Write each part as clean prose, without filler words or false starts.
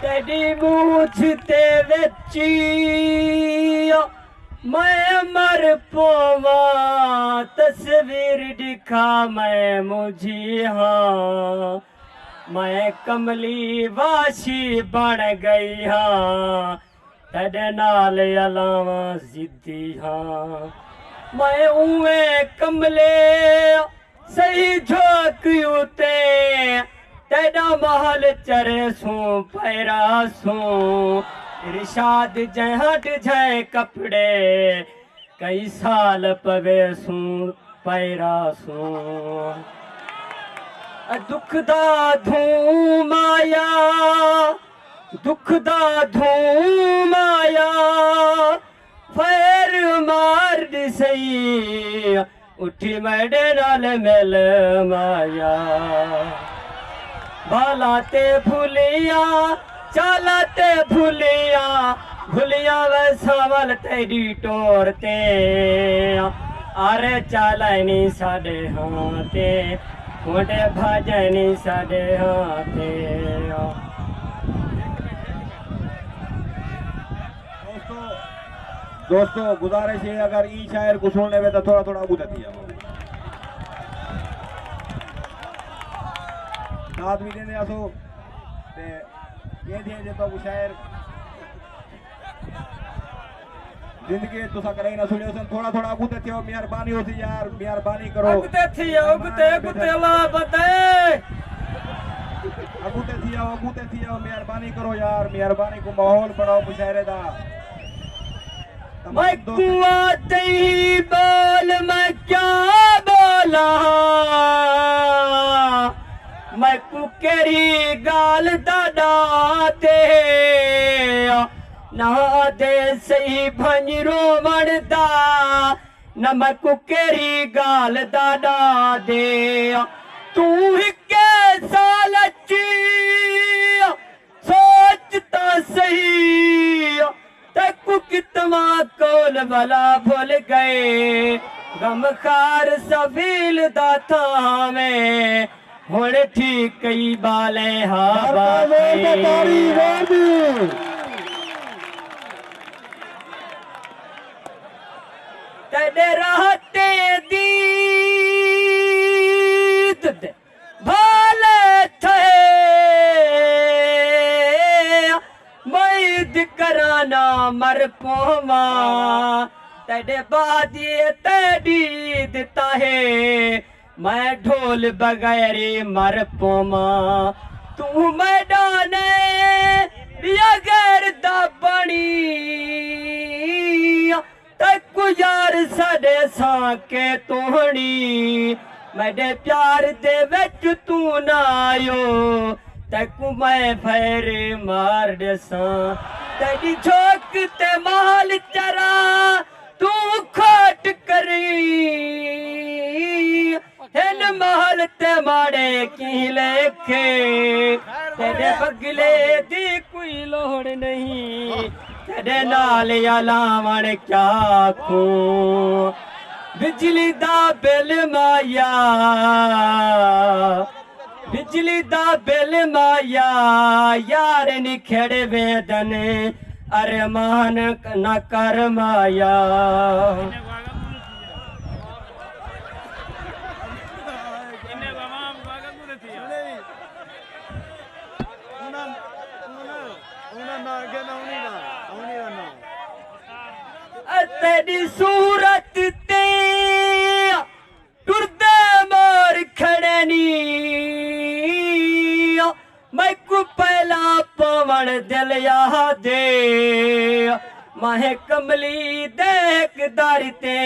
तेरी मूछ ते वेची मैं मर पोवा तस्वीर दिखा मैं मुझी हाँ मैं कमली वाशी बन गई हाँ तेरे नाल अलावा जिद्दी हाँ मैं उवे कमले सही झोंक उते तेरा महल चरे सू पैरा सू इरशाद जहट जय कपड़े कई साल पवे सू पैरा सू दुख दा धूम आया दुख दा धूम आया फैर मार सही उठी मेरे नाल मिल माया बालाते भूलिया चालाते भूलिया भूलिया वे सावल तेरी टोरते अरे चालनी साडे हाथे मोटे भाजनी साडे हाथे। दोस्तों गुजारिश है अगर ई शायर को सुनने में तो थोड़ा थोड़ा बुझती है साथ भी देने आसो ते ये थे जे तो शायर जिंदगी तुसा करे ना सुनियो सन थोड़ा थोड़ा बुझते थियो मेहरबानी होती यार मेहरबानी करो उगते थियो उगते ला बते अगुते थियो मेहरबानी करो यार मेहरबानी को माहौल बनाओ मुशायरे दा मैं कुआ ही बोल मैं क्या बोला मैं कुकेरी गाल दादा दे ना दे सही भंजरो मरदा न मैं कुकेरी गाल दादा दे तू ही कैसा लच्ची सोचता सही तक कितना कोल भला भूल गए गम खार सफील दाता में हुण ठीक कई बाले हवा तेरे रहते दी भाले थे मैं कराना मर पोवा तेरे बादिए तेरी देता है मैं ढोल बगैरी मर पोमा तू मैदाने दिया गैर दबनी तक यार साडे साके तोहनी मेरे प्यार दे विच तू ना आयो तकू मैं फेरे मार दसा तेरी झोंक ते माल चरा तू खोट करी हिन महल ते माड़े की लेखे तेरे बगले दी कोई लोड़ नहीं तेरे नाल अलावण क्या खू बिजली दा बिल माया बिजली दा बिल माया यार निखेड़ वेदन अरमान न कर माया तेरी सूरत ते टुरदे मोर खड़नी मैं को पहला पवन दिल दे माहे कमली देख दारते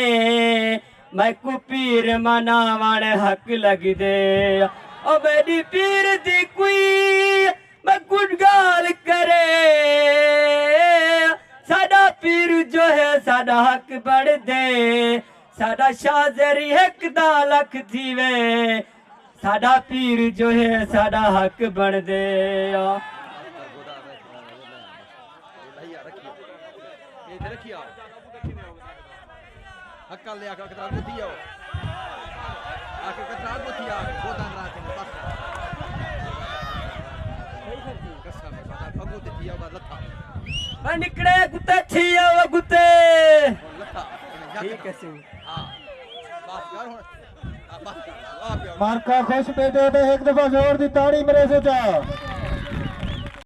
मैं को पीर मनावन हक लग दे ओ मेरी पीर दी कोई मैं कुछ गाल करे साडा पीर जो है साडा हक बढ़ दे साडा शाजरी हक दा लख थीवे साडा पीर जो है साडा हक बढ़ दे हक्का ले आकर कतार बुद्धि आओ आकर कतार बुद्धि आ गोदान रात में बस कसम है गुते थिया बा लथा मैं निकड़े गुते छिया वो गुते लथा ठीक है सिंह हां बस यार हुन बस मार्का खुश पे दे एक दफा जोर दी ताड़ी मेरे से जा